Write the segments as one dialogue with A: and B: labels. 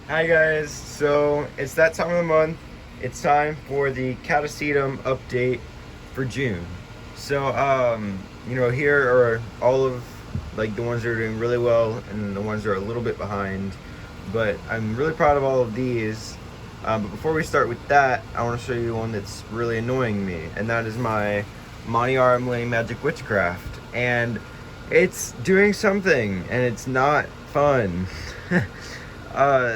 A: Hi guys, so it's that time of the month. It's time for the Catasetum update for June. So, here are all of like the ones that are doing really well and the ones that are a little bit behind. But I'm really proud of all of these. But before we start with that, I want to show you one that's really annoying me, and that is my Monty Armling Magic Witchcraft. And it's doing something, and it's not fun.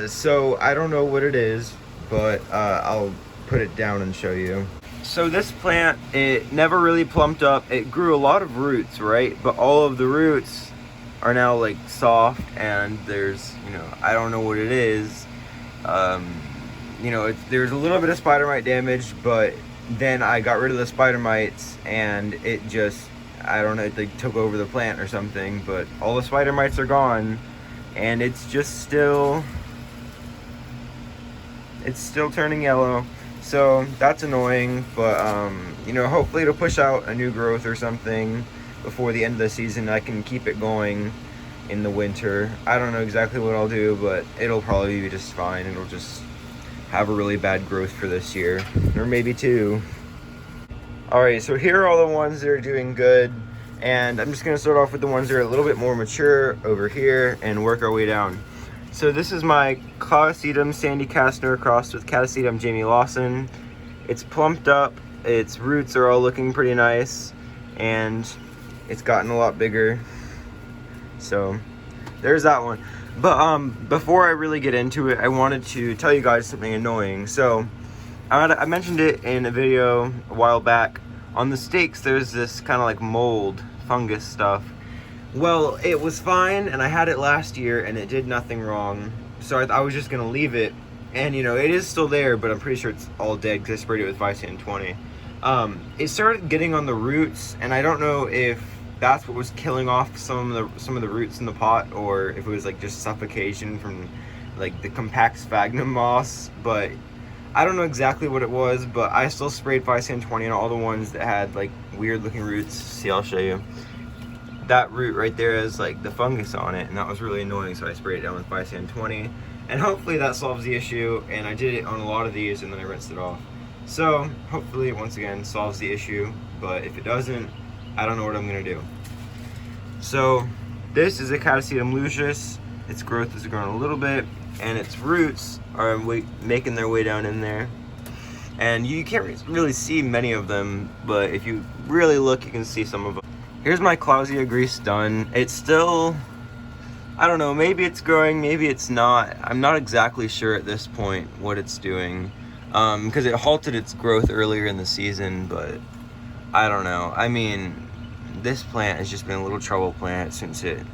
A: So I don't know what it is, but I'll put it down and show you. So this plant, it never really plumped up. It grew a lot of roots, right? But all of the roots are now like soft, and there's, I don't know what it is. There's a little bit of spider mite damage, but then I got rid of the spider mites, and it just, I don't know, it like took over the plant or something, but all the spider mites are gone. And it's just still turning yellow, so that's annoying. But hopefully it'll push out a new growth or something before the end of the season. I can keep it going in the winter. I don't know exactly what I'll do, but it'll probably be just fine. It'll just have a really bad growth for this year, or maybe two. Alright, so here are all the ones that are doing good. And I'm just going to start off with the ones that are a little bit more mature over here and work our way down. So this is my Catasetum Sandy Kastner crossed with Catasetum Jamie Lawson. It's plumped up, its roots are all looking pretty nice, and it's gotten a lot bigger. So there's that one. But before I really get into it, I wanted to tell you guys something annoying. So I mentioned it in a video a while back. On the stakes, there's this kind of like mold fungus stuff. Well, it was fine, and I had it last year, and it did nothing wrong. So I was just gonna leave it, and it is still there, but I'm pretty sure it's all dead because I sprayed it with Visand 20. It started getting on the roots, and I don't know if that's what was killing off some of the roots in the pot, or if it was like just suffocation from like the compact sphagnum moss. But I don't know exactly what it was, but I still sprayed Visand 20 on all the ones that had like weird looking roots. See, I'll show you. That root right there has like the fungus on it, and that was really annoying, so I sprayed it down with Visand 20. And hopefully that solves the issue, and I did it on a lot of these, and then I rinsed it off. So hopefully it once again solves the issue, but if it doesn't, I don't know what I'm gonna do. So this is a Catasetum lucius. Its growth has grown a little bit, and its roots are making their way down in there. And you can't really see many of them, but if you really look, you can see some of them. Here's my Clausia grease done. It's still, I don't know, maybe it's growing, maybe it's not. I'm not exactly sure at this point what it's doing, because it halted its growth earlier in the season, but I don't know. I mean, this plant has just been a little trouble plant since it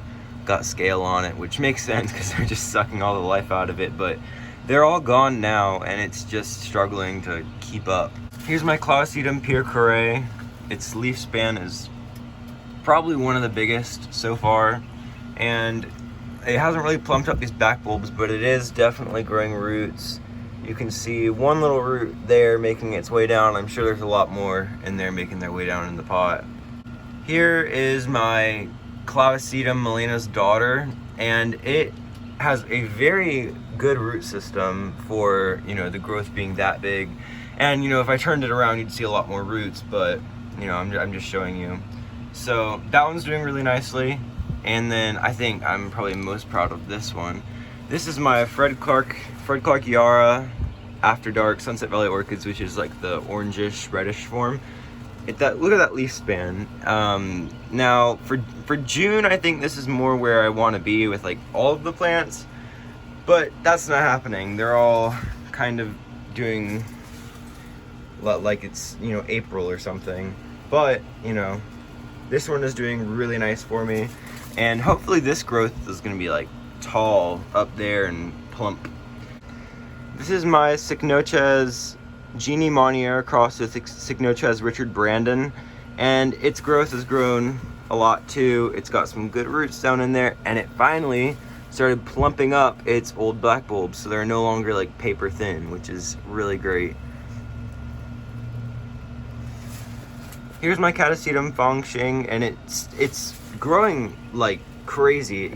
A: got scale on it, which makes sense because they're just sucking all the life out of it, but they're all gone now, and it's just struggling to keep up. Here's my Catasetum Pierre Carré. Its leaf span is probably one of the biggest so far, and it hasn't really plumped up these back bulbs, but it is definitely growing roots. You can see one little root there making its way down. I'm sure there's a lot more in there making their way down in the pot. Here is my Catasetum Melena's daughter, and it has a very good root system for the growth being that big. And if I turned it around, you'd see a lot more roots, but I'm just showing you. So that one's doing really nicely. And then I think I'm probably most proud of this one. This is my Fred Clark Yara After Dark Sunset Valley Orchids, which is like the orangish reddish form. Look at that leaf span. Now for June, I think this is more where I want to be with like all of the plants, but that's not happening. They're all kind of doing like it's April or something. But this one is doing really nice for me, and hopefully this growth is going to be like tall up there and plump. This is my Cycnoches Jeannie Monnier crossed with Cycnoches Richard Brandon, and its growth has grown a lot too. It's got some good roots down in there, and it finally started plumping up its old black bulbs, so they're no longer like paper thin, which is really great. Here's my Catasetum Fangxing, and it's growing like crazy.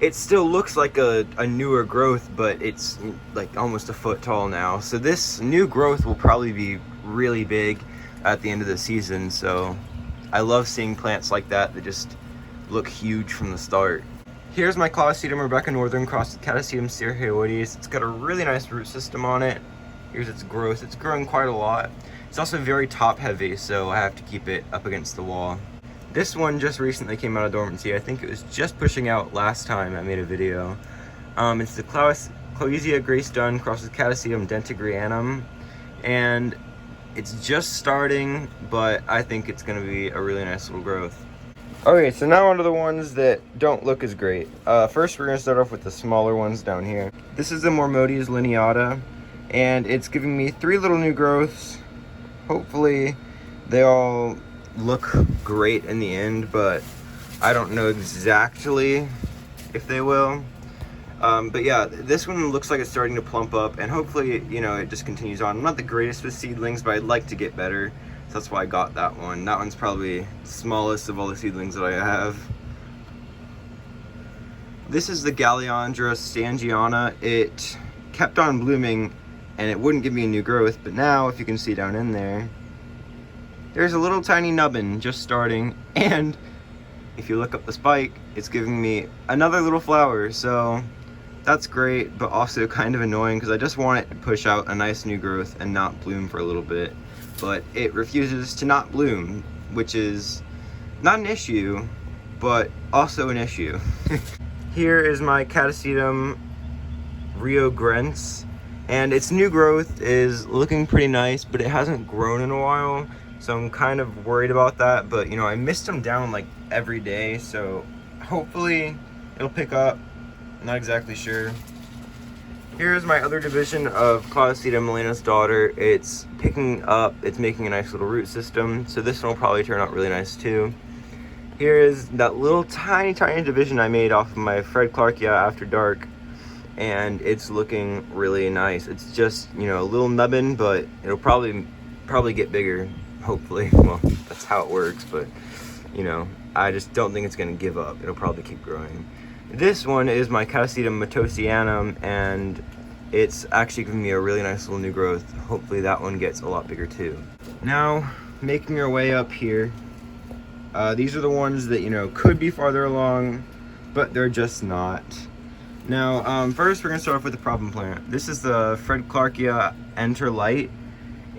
A: it still looks like a newer growth, but it's like almost a foot tall now. So this new growth will probably be really big at the end of the season. So I love seeing plants like that just look huge from the start. Here's my Catasetum Rebecca Northern crossed with Catasetum Syrhaeoides. It's got a really nice root system on it. Here's its growth. It's growing quite a lot. It's also very top heavy, so I have to keep it up against the wall. This one just recently came out of dormancy. I think it was just pushing out last time I made a video. It's the Cloesia Grace Dunn crossed with Catasetum dentigrianum, and it's just starting, but I think it's going to be a really nice little growth. Okay, so now onto the ones that don't look as great. First, we're going to start off with the smaller ones down here. This is the Mormodius lineata, and it's giving me 3 little new growths. Hopefully, they all look great in the end, but I don't know exactly if they will. But yeah, this one looks like it's starting to plump up, and hopefully, you know, it just continues on. I'm not the greatest with seedlings, but I'd like to get better. So that's why I got that one. That one's probably the smallest of all the seedlings that I have. This is the Galleandra stangiana. It kept on blooming and it wouldn't give me a new growth, but now if you can see down in there, there's a little tiny nubbin just starting, and if you look up the spike, it's giving me another little flower. So that's great, but also kind of annoying because I just want it to push out a nice new growth and not bloom for a little bit. But it refuses to not bloom, which is not an issue, but also an issue. Here is my Catasetum Rio Grens, and its new growth is looking pretty nice, but it hasn't grown in a while, so I'm kind of worried about that. But you know, I mist them down like every day, so hopefully it'll pick up. Not exactly sure. Here's my other division of Catasetum Melena's daughter. It's picking up, it's making a nice little root system, so this one will probably turn out really nice too. Here is that little tiny division I made off of my Fred Clarkia After Dark, and it's looking really nice. It's just, you know, a little nubbin, but it'll probably get bigger, hopefully. Well, that's how it works, but you know, I just don't think it's gonna give up. It'll probably keep growing. This one is my Catasetum Matosianum, and it's actually giving me a really nice little new growth. Hopefully that one gets a lot bigger too. Now, making our way up here, these are the ones that, you know, could be farther along, but they're just not. Now, first we're gonna start off with the problem plant. This is the Fred Clarkia Enter Light,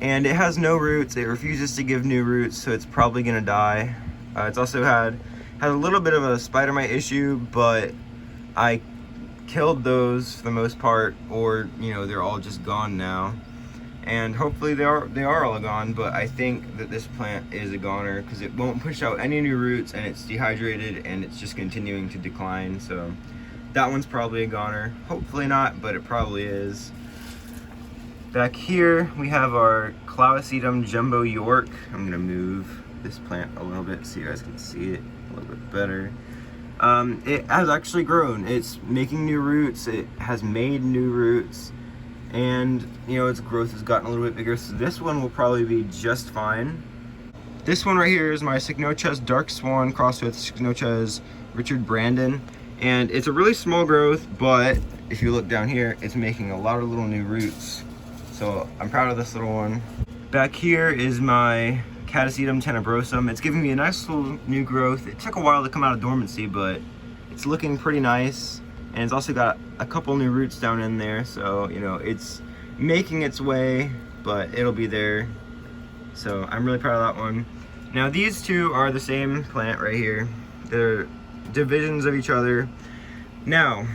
A: and it has no roots. It refuses to give new roots, so it's probably gonna die. It's also has a little bit of a spider mite issue, but I killed those for the most part, or you know, they're all just gone now. And hopefully they are all gone, but I think that this plant is a goner because it won't push out any new roots, and it's dehydrated and it's just continuing to decline. So that one's probably a goner. Hopefully not, but it probably is. Back here we have our Catasetum Jumbo York. I'm gonna move this plant a little bit so you guys can see it a little bit better. It has actually grown. It's making new roots. It has made new roots, and you know, its growth has gotten a little bit bigger, so this one will probably be just fine. This one right here is my Cycnoches Dark Swan crossed with Cycnoches Richard Brandon, and it's a really small growth, but if you look down here, it's making a lot of little new roots, so I'm proud of this little one. Back here is my Catasetum tenebrosum. It's giving me a nice little new growth. It took a while to come out of dormancy, but it's looking pretty nice, and it's also got a couple new roots down in there, so you know, it's making its way, but it'll be there. So I'm really proud of that one. Now these two are the same plant right here. They're divisions of each other. Now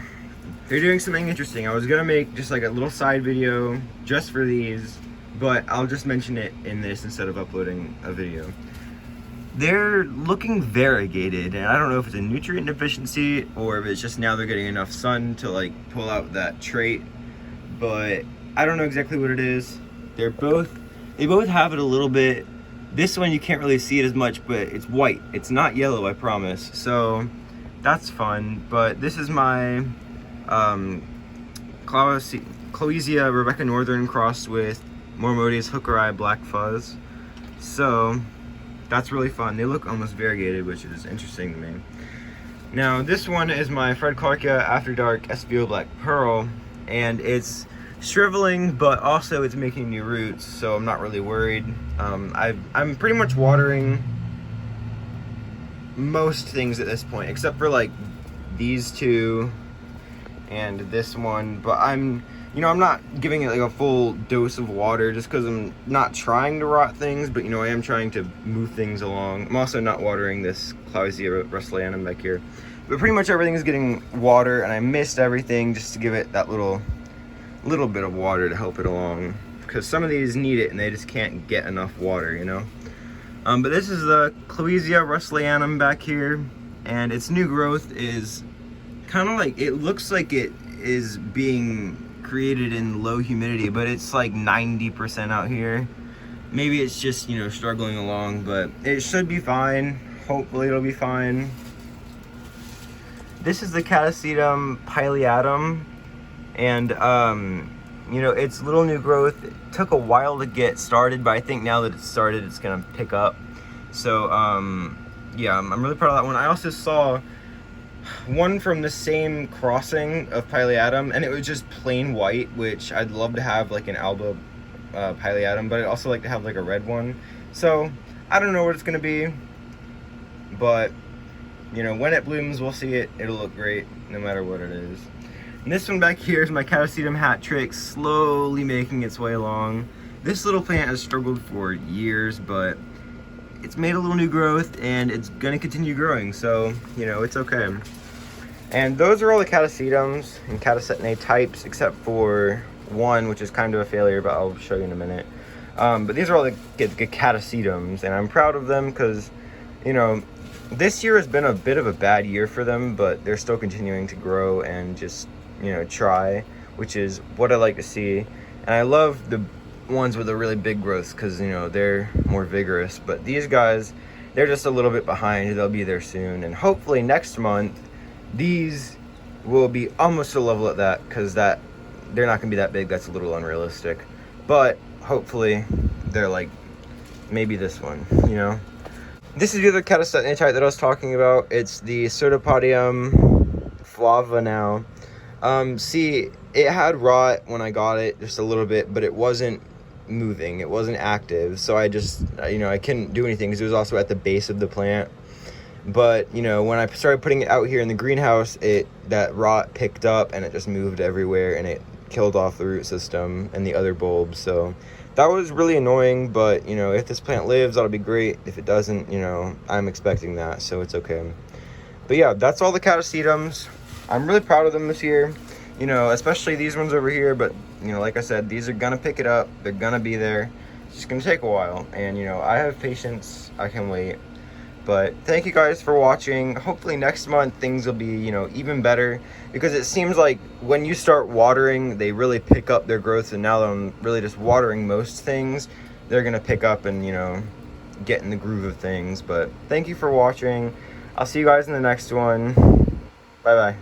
A: they're doing something interesting. I was gonna make just like a little side video just for these, but I'll just mention it in this instead of uploading a video. They're looking variegated, and I don't know if it's a nutrient deficiency or if it's just now they're getting enough sun to like pull out that trait, but I don't know exactly what it is. They both have it a little bit. This one you can't really see it as much, but it's white. It's not yellow, I promise. So that's fun. But this is my Cloesia Rebecca Northern crossed with Mormodius Hooker Eye Black Fuzz. So that's really fun. They look almost variegated, which is interesting to me. Now this one is my Fred Clarkia After Dark SVO Black Pearl, and it's shriveling, but also it's making new roots, so I'm not really worried. I'm pretty much watering most things at this point, except for like these two and this one, but I'm not giving it like a full dose of water just because I'm not trying to rot things, but I am trying to move things along. I'm also not watering this Clousia Russellianum back here, but pretty much everything is getting water, and I missed everything just to give it that little bit of water to help it along, because some of these need it and they just can't get enough water, But this is the Clousia Russellianum back here, and its new growth is kind of like, it looks like it is being created in low humidity, but it's like 90% out here. Maybe it's just struggling along, but it should be fine. Hopefully it'll be fine. This is the Catasetum pileatum, and its little new growth, it took a while to get started, but I think now that it's started, it's gonna pick up. So yeah, I'm really proud of that one. I also saw one from the same crossing of pileatum, and it was just plain white, which I'd love to have like an alba pileatum, but I'd also like to have like a red one. So I don't know what it's gonna be, but when it blooms, we'll see it. It'll look great no matter what it is. And this one back here is my Catasetum hat trick, slowly making its way along. This little plant has struggled for years, but it's made a little new growth, and it's gonna continue growing, so it's okay. And those are all the Catasetums and Catasetinae types, except for one, which is kind of a failure, but I'll show you in a minute. But these are all the Catasetums, and I'm proud of them because this year has been a bit of a bad year for them, but they're still continuing to grow and just try, which is what I like to see. And I love the ones with a really big growth because they're more vigorous, but these guys, they're just a little bit behind. They'll be there soon, and hopefully next month these will be almost to level at that, because they're not gonna be that big. That's a little unrealistic, but hopefully they're like maybe this one. This is the other Catasetinae type that I was talking about. It's the Pseudopodium flava now. See, it had rot when I got it, just a little bit, but it wasn't moving, it wasn't active, so I just I couldn't do anything because it was also at the base of the plant. But when I started putting it out here in the greenhouse, that rot picked up and it just moved everywhere, and it killed off the root system and the other bulbs. So that was really annoying, but if this plant lives, that'll be great. If it doesn't, I'm expecting that, so it's okay. But yeah, that's all the Catasetums. I'm really proud of them this year, especially these ones over here, but like I said, these are gonna pick it up. They're gonna be there. It's just gonna take a while, and I have patience. I can wait. But thank you guys for watching. Hopefully next month things will be even better, because it seems like when you start watering, they really pick up their growth, and now that I'm really just watering most things, they're gonna pick up and get in the groove of things. But thank you for watching. I'll see you guys in the next one. Bye bye.